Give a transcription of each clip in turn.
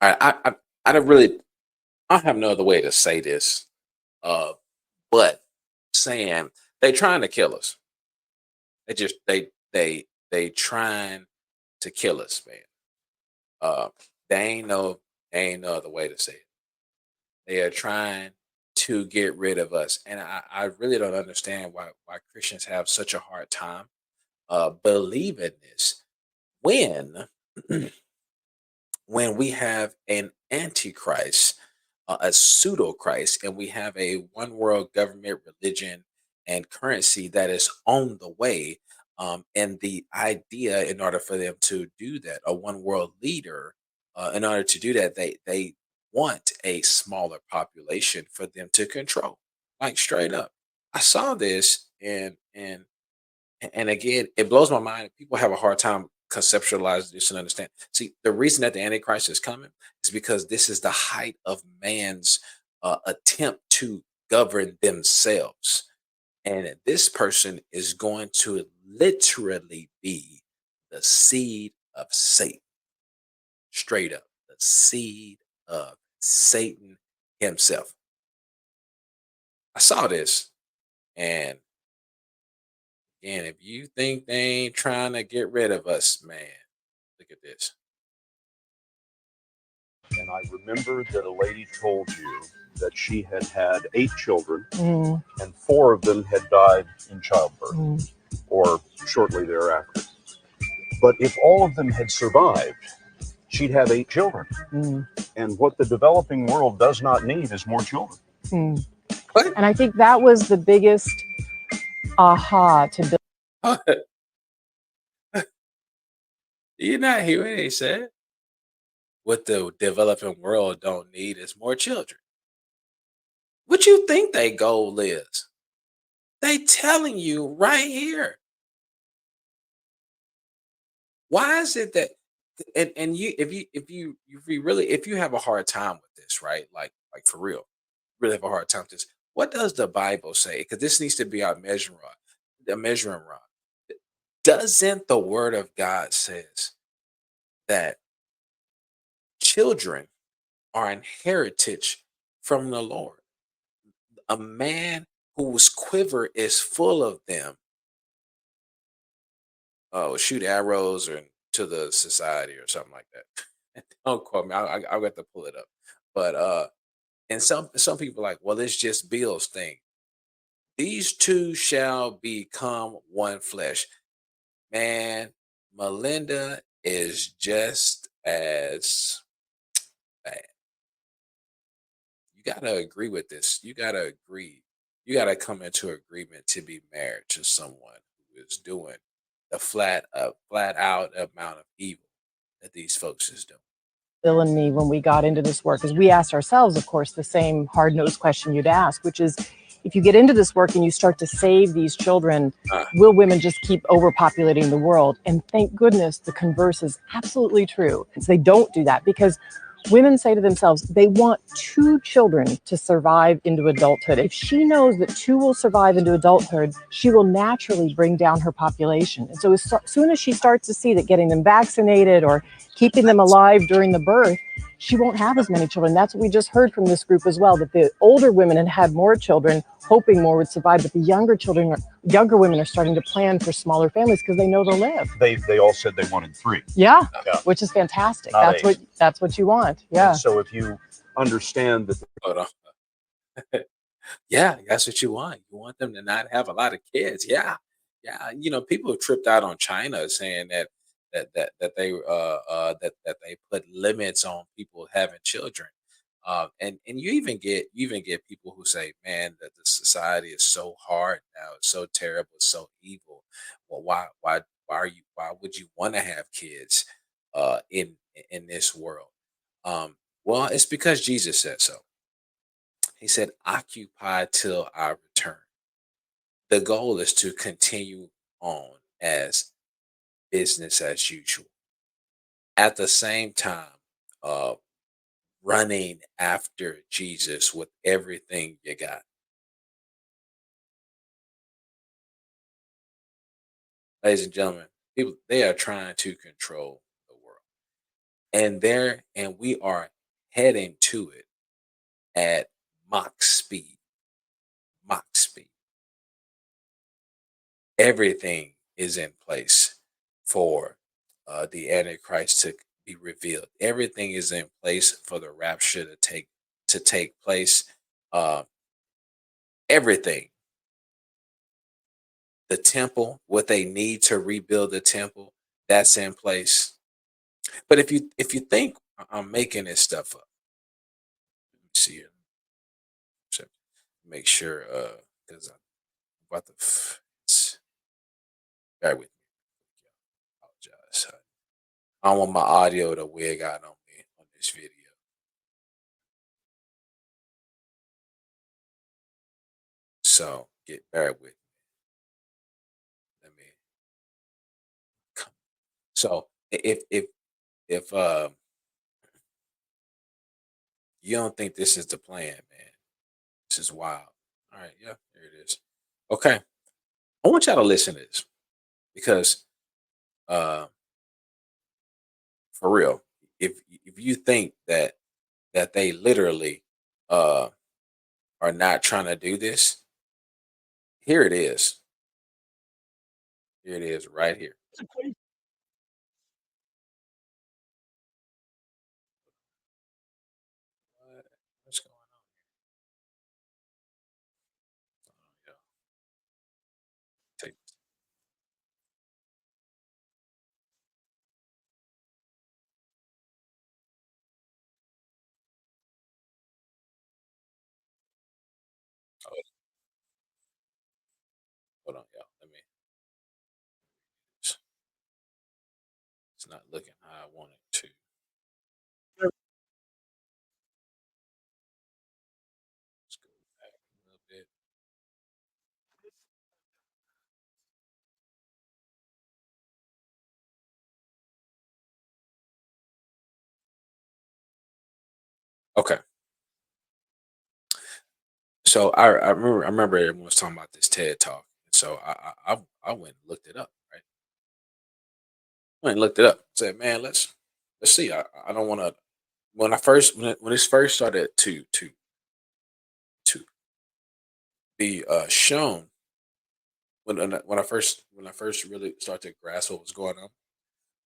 I don't really. I have no other way to say this, uh, but saying they trying to kill us. They trying to kill us, man. Uh, they ain't no other way to say it. They are trying to get rid of us, and I really don't understand why Christians have such a hard time believing this when when we have an antichrist, a pseudo Christ, and we have a one world government, religion, and currency that is on the way. And the idea, in order for them to do that, a one world leader, in order to do that, they want a smaller population for them to control, like straight up. I saw this, and again, it blows my mind. People have a hard time conceptualizing this and understand. See, the reason that the Antichrist is coming is because this is the height of man's attempt to govern themselves. And this person is going to literally be the seed of Satan, straight up, the seed of Satan himself. I saw this, and if you think they ain't trying to get rid of us, man, look at this. And I remember that a lady told you that she had had 8 children, and 4 of them had died in childbirth or shortly thereafter. But if all of them had survived, she'd have 8 children. And what the developing world does not need is more children. Mm. What? And I think that was the biggest aha to Bill. You not hear what they said? What the developing world don't need is more children. What you think they goal is? They telling you right here. Why is it that and you if you really if you have a hard time with this, right? Like for real, really have a hard time with this. What does the Bible say? Because this needs to be our measuring rod. The measuring rod. Doesn't the word of God says that children are an heritage from the Lord? A man whose quiver is full of them will shoot arrows or to the society or something like that. Don't quote me. I'll have to pull it up. But and some people are like, well, it's just Bill's thing. These two shall become one flesh. Man, Melinda is just as bad. You gotta agree with this. You gotta agree. You gotta come into agreement to be married to someone who is doing the flat out amount of evil that these folks is doing. Bill and me when we got into this work is we asked ourselves, of course, the same hard-nosed question you'd ask, which is, if you get into this work and you start to save these children, Uh, will women just keep overpopulating the world? And thank goodness the converse is absolutely true. They don't do that because women say to themselves they want 2 children to survive into adulthood. If she knows that 2 will survive into adulthood, she will naturally bring down her population. And so as soon as she starts to see that getting them vaccinated or keeping them alive during the birth, she won't have as many children. That's what we just heard from this group as well, that the older women had more children, hoping more would survive, but the younger women are starting to plan for smaller families because they know they'll live. They all said they wanted 3. Yeah, Yeah. which is fantastic. Not 8. That's what you want. Yeah. And so if you understand that hold on. Yeah, that's what you want. You want them to not have a lot of kids. Yeah. Yeah. People have tripped out on China saying that they put limits on people having children. And you even get people who say, man, that the society is so hard now, it's so terrible, it's so evil. Well, why would you want to have kids in this world? Well, it's because Jesus said so. He said, occupy till I return. The goal is to continue on as business as usual. At the same time, uh, running after Jesus with everything you got. Ladies and gentlemen, people they are trying to control the world. and we are heading to it at Mach speed. Mach speed. Everything is in place for the Antichrist to be revealed. Everything is in place for the rapture to take place. Uh, everything, the temple, what they need to rebuild the temple, that's in place. But if you think I'm making this stuff up, let me see here. So make sure because I'm about to. Bear with me. Apologize. I don't want my audio to wig out on me on this video. So get bear with me. Let me come. So if you don't think this is the plan, man, this is wild. All right, yeah, here it is. Okay. I want y'all to listen to this because uh for real, if you think that they literally uh are not trying to do this, here it is. Here it is right here. What- What's going on? Yeah, take oh, hold on, y'all. Let me it's not looking how I want it to. Let's go back a little bit. Okay. So I remember everyone was talking about this TED talk. So I went and looked it up, right? Went and looked it up. Said, man, let's see. I don't want to when this first started to be shown when I first really started to grasp what was going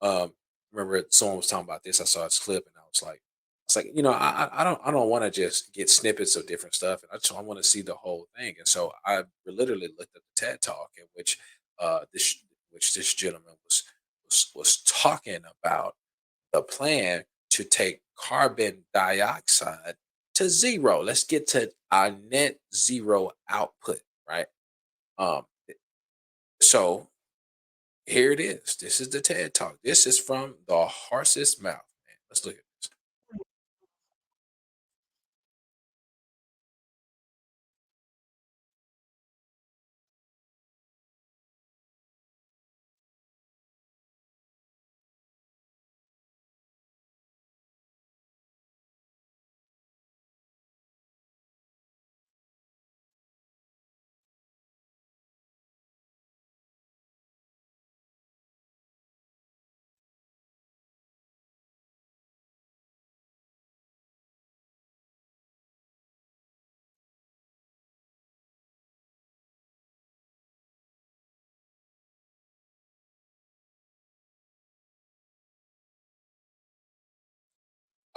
on. Remember someone was talking about this. I saw this clip and I was like, it's like I don't want to just get snippets of different stuff, and I want to see the whole thing. And so I literally looked at the TED talk in this which this gentleman was talking about the plan to take carbon dioxide to zero. Let's get to our net zero output, right? Um, so here it is. This is the TED Talk. This is from the horse's mouth, man. Let's look at this.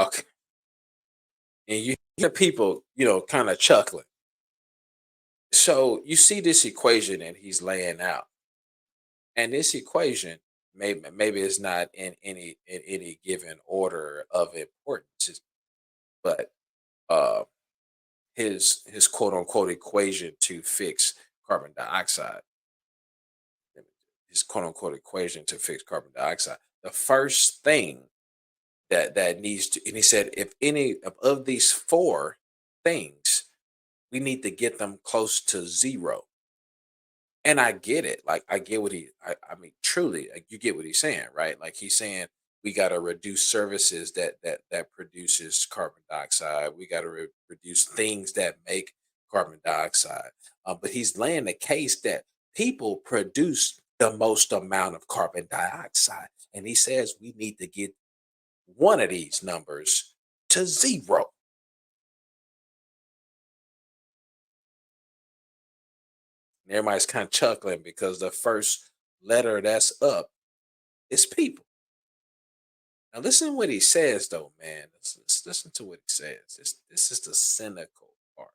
Okay. And you hear people, kind of chuckling. So you see this equation that he's laying out. And this equation, maybe it's not in any given order of importance, but uh his quote unquote equation to fix carbon dioxide, his quote unquote equation to fix carbon dioxide. The first thing that needs to, and he said, if any of these four things, we need to get them close to zero. And I get it. Like I get what I mean, truly, like you get what he's saying, right? Like he's saying we got to reduce services that produces carbon dioxide. We got to reduce things that make carbon dioxide. But he's laying the case that people produce the most amount of carbon dioxide, and he says we need to get one of these numbers to zero. And everybody's kind of chuckling because the first letter that's up is people. Now listen to what he says though, man. Let's listen to what he says. This is the cynical part.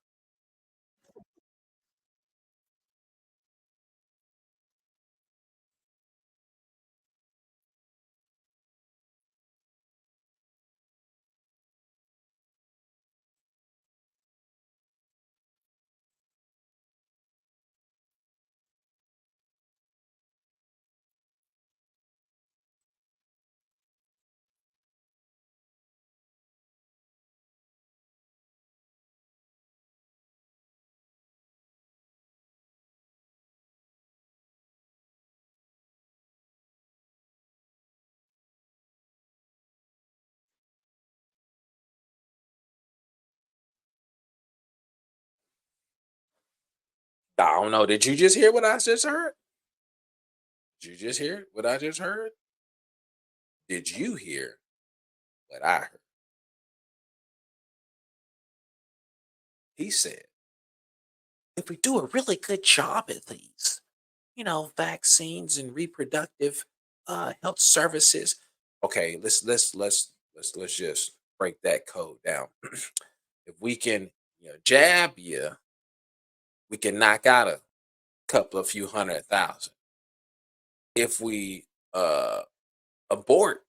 I don't know. Did you just hear what I just heard? Did you just hear what I just heard? Did you hear what I heard? He said, if we do a really good job at these, vaccines and reproductive health services. Okay, let's just break that code down. If we can, jab you, we can knock out a couple of few 100,000. If we abort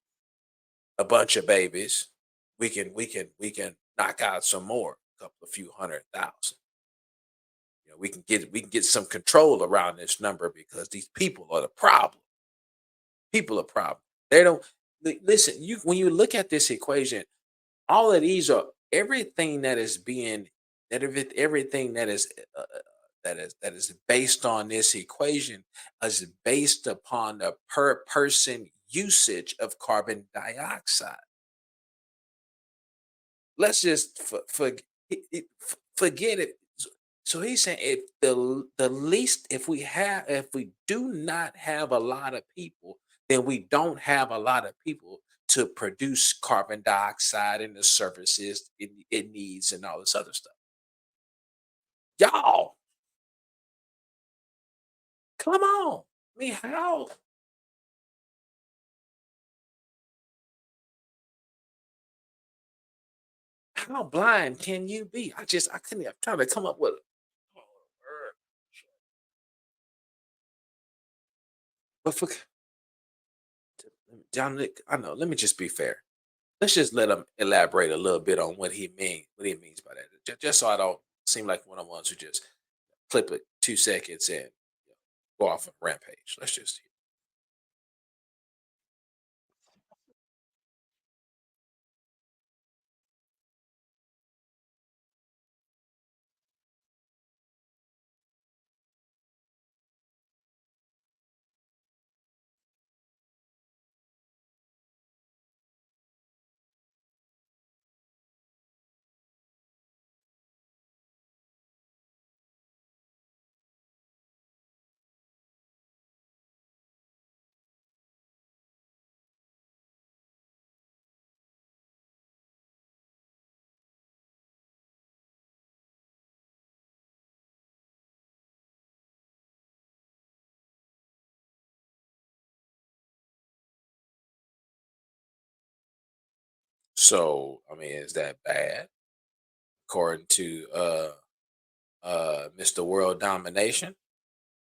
a bunch of babies, we can knock out some more, a couple of few 100,000. We can get some control around this number because these people are the problem. People are problem. They don't listen. You when you look at this equation, all of these are everything that is being everything that is based on this equation is based upon the per person usage of carbon dioxide. Let's just forget it. So he's saying if the least if we do not have a lot of people, then we don't have a lot of people to produce carbon dioxide and the services it needs and all this other stuff. Y'all, come on. I mean, how blind can you be? I couldn't. I'm trying to come up with. But for Dominic, I know. Let me just be fair. Let's just let him elaborate a little bit on what he means by that. Just so I don't seem like one of the ones who just clip it 2 seconds and go off a rampage. Let's just so. I mean, is that bad according to Mr. World Domination?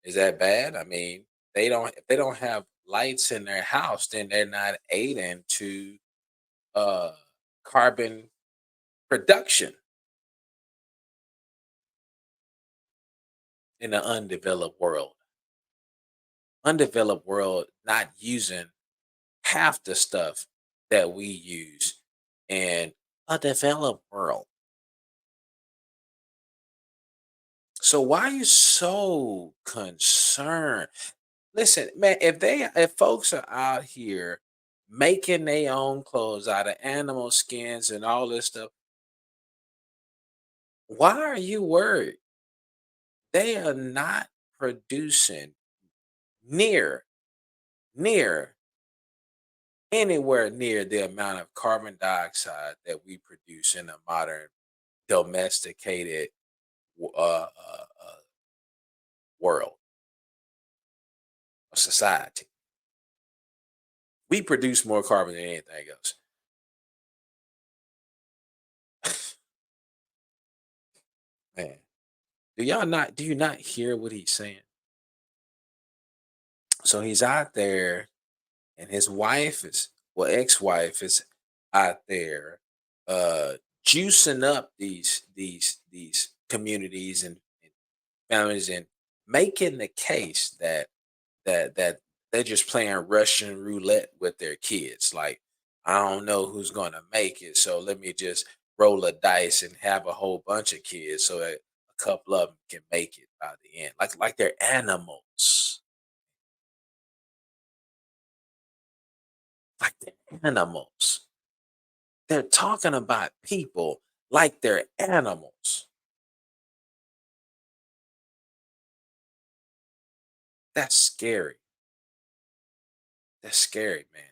Is that bad? I mean, if they don't have lights in their house, then they're not aiding to uh carbon production in the undeveloped world not using half the stuff that we use in a developed world. So why are you so concerned? Listen, man, if folks are out here making their own clothes out of animal skins and all this stuff, why are you worried? They are not producing near near anywhere near the amount of carbon dioxide that we produce in a modern domesticated world or society. We produce more carbon than anything else. Man, do you not hear what he's saying? So he's out there and his wife is ex-wife is out there uh juicing up these communities and families and making the case that they're just playing Russian roulette with their kids. Like, I don't know who's gonna make it, so let me just roll a dice and have a whole bunch of kids so that a couple of them can make it by the end. Like they're animals. Like they're animals. They're talking about people like they're animals. That's scary. That's scary, man.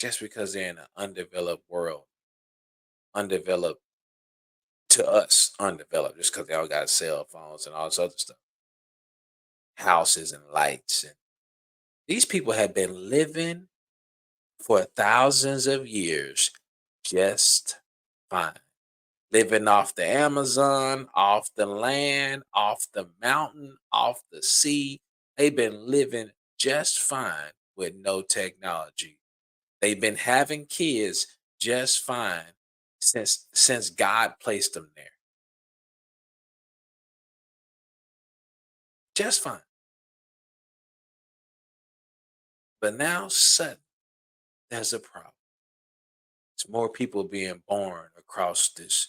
Just because they're in an undeveloped world, undeveloped to us, undeveloped, just because they all got cell phones and all this other stuff, houses and lights. And these people have been living for thousands of years just fine. Living off the Amazon, off the land, off the mountain, off the sea. They've been living just fine with no technology. They've been having kids just fine since God placed them there. Just fine. But now suddenly there's a problem. It's more people being born across this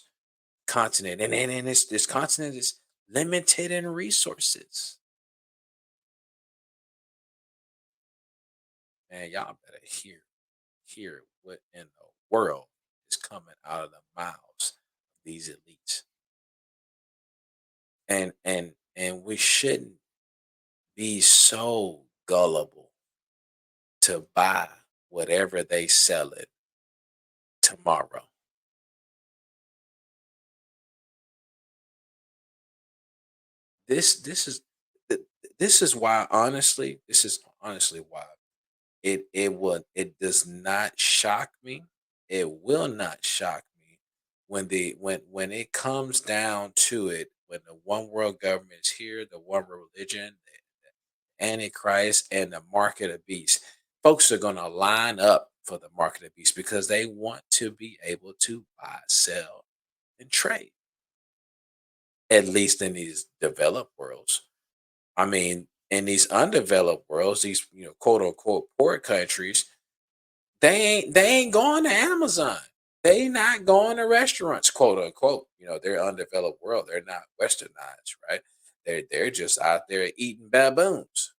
continent. And this continent is limited in resources. Man, y'all better hear what in the world is coming out of the mouths of these elites. And we shouldn't be so gullible to buy whatever they sell it tomorrow. This this is th- this is why honestly, this is honestly why it does not shock me. It will not shock me when it comes down to it, when the one world government is here, the one world religion, the antichrist, and the market of beast. Folks are gonna line up for the market of beast because they want to be able to buy, sell, and trade. At least in these developed worlds. I mean, in these undeveloped worlds, these quote unquote poor countries, they ain't going to Amazon. They not going to restaurants, quote unquote. They're undeveloped world. They're not westernized, right? They're just out there eating baboons.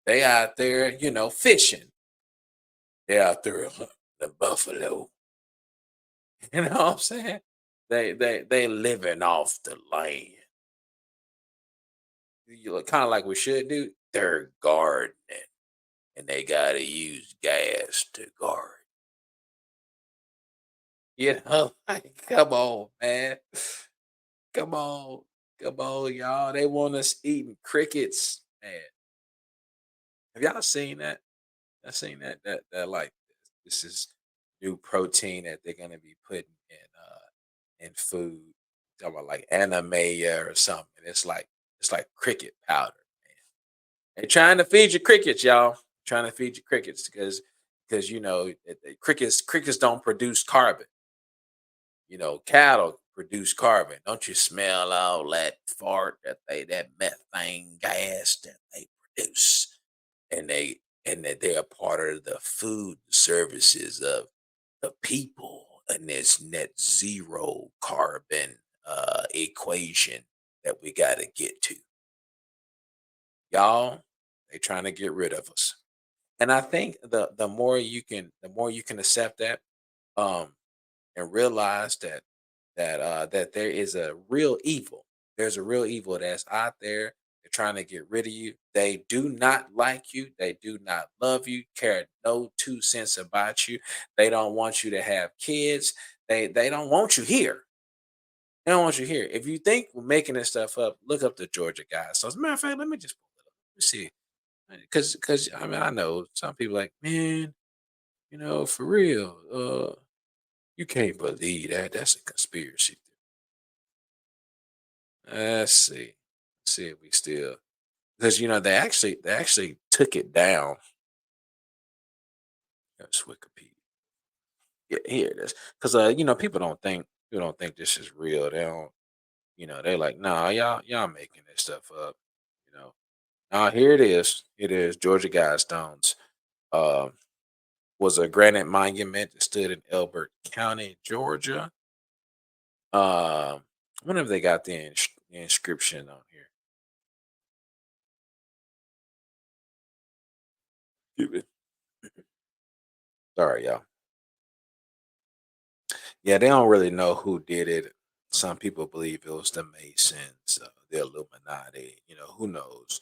They out there, fishing. They out there hunting the buffalo. You know what I'm saying? They living off the land. You look kind of like we should do. They're gardening, and they gotta use gas to garden. Like, come on, man. Come on. Come on, y'all. They want us eating crickets. Man, have y'all seen that? I seen that like this is new protein that they're gonna be putting in food. Talking about like animea or something. It's like cricket powder. They're trying to feed you crickets, y'all. Trying to feed you crickets because crickets don't produce carbon. Cattle produce carbon. Don't you smell all that fart that methane gas that they produce? And that they are part of the food services of the people in this net zero carbon equation that we got to get to. Y'all, they trying to get rid of us. And I think the more you can accept that, um, and realize that there is a real evil. There's a real evil that's out there They're trying to get rid of you. They do not like you. They do not love you, care no 2 cents about you. They don't want you to have kids. They don't want you here. They don't want you here. If you think we're making this stuff up, look up the Georgia guys. So as a matter of fact, let me just pull it up. Let me see. Because I mean I know some people like, man, for real, you can't believe that. That's a conspiracy. Let's see. Let's see if we still, because they actually took it down. That's Wikipedia. Yeah, here it is. Because people don't think this is real. They don't. They're like, nah, y'all making this stuff up. You know. Now here it is. It is Georgia Guidestones. Um, was a granite monument that stood in Elbert County, Georgia. I wonder if they got the inscription on here. Excuse me. Sorry, y'all. Yeah, they don't really know who did it. Some people believe it was the Masons, the Illuminati. Who knows?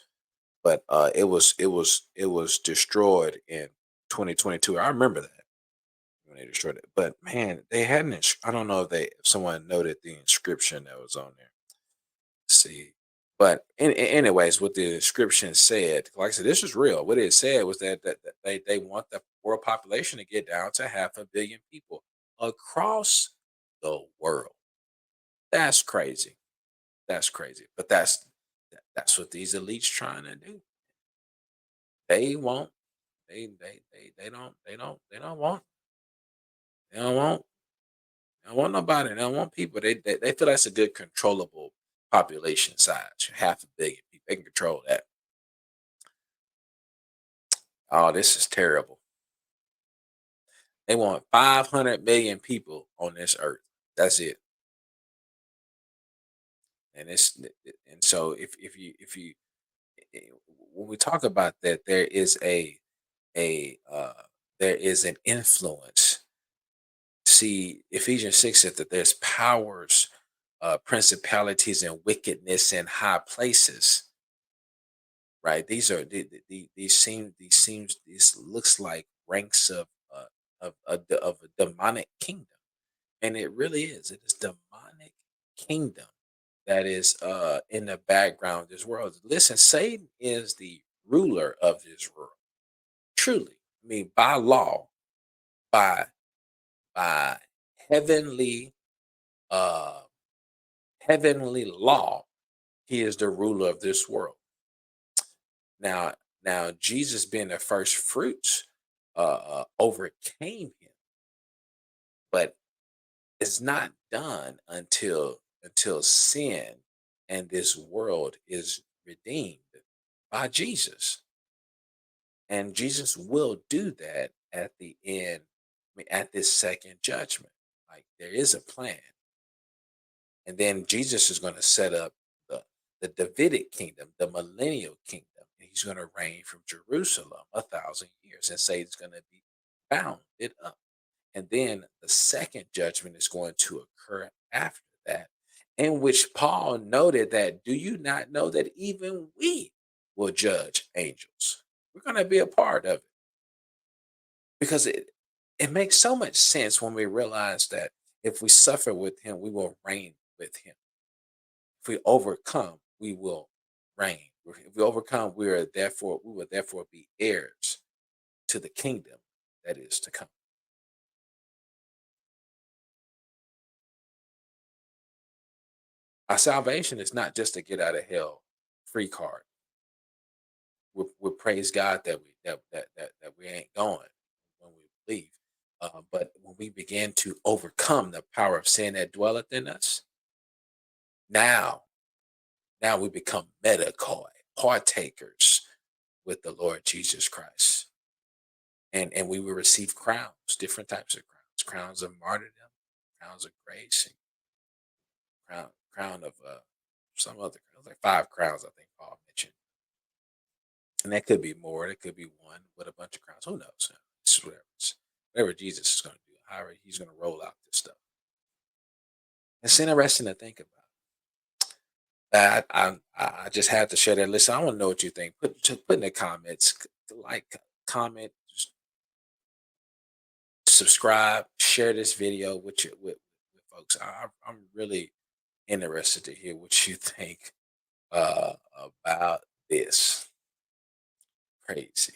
But it was destroyed in 2022. I remember that when they destroyed it. But man, they hadn't. I don't know if someone noted the inscription that was on there. Let's see. But anyways, what the inscription said, like I said, this is real. What it said was that they want the world population to get down to 500 million people across the world. That's crazy. That's crazy. But that's what these elites trying to do. They won't. They don't want. They don't want. They don't want nobody. They don't want people. They feel that's a good controllable population size. 500 million people. They can control that. Oh, this is terrible. They want 500 million people on this earth. That's it. And so if you when we talk about that, a there is an influence. See, Ephesians 6 said that there's powers, principalities, and wickedness in high places. Right? These looks like ranks of a demonic kingdom, and it really is. It is demonic kingdom that is in the background of this world. Listen, Satan is the ruler of this world. Truly, I mean, by law, by by heavenly uh heavenly law, he is the ruler of this world. Now Jesus being the first fruits overcame him, but it's not done until sin and this world is redeemed by Jesus. And Jesus will do that at the end, I mean, at this second judgment. Like there is a plan. And then Jesus is going to set up the Davidic kingdom, the millennial kingdom. And he's going to reign from Jerusalem 1,000 years. And Satan's going to be bounded up. And then the second judgment is going to occur after that, in which Paul noted that, do you not know that even we will judge angels? We're going to be a part of it because it makes so much sense when we realize that if we suffer with him, we will reign with him. If we overcome, we will reign. If we overcome, we will therefore be heirs to the kingdom that is to come. Our salvation is not just a get out of hell free card. We praise God that we ain't going when we believe. But when we begin to overcome the power of sin that dwelleth in us, now we become metacoi, partakers with the Lord Jesus Christ. And we will receive crowns, different types of crowns of martyrdom, crowns of grace, and crown of some other crowns, like 5 crowns, I think Paul mentioned. And that could be more, that could be one with a bunch of crowns. Who knows? It's whatever Jesus is going to do, however he's going to roll out this stuff. It's interesting to think about. I just had to share that. Listen, I want to know what you think. Put in the comments, like, comment, subscribe, share this video with folks. I'm really interested to hear what you think about this. Crazy.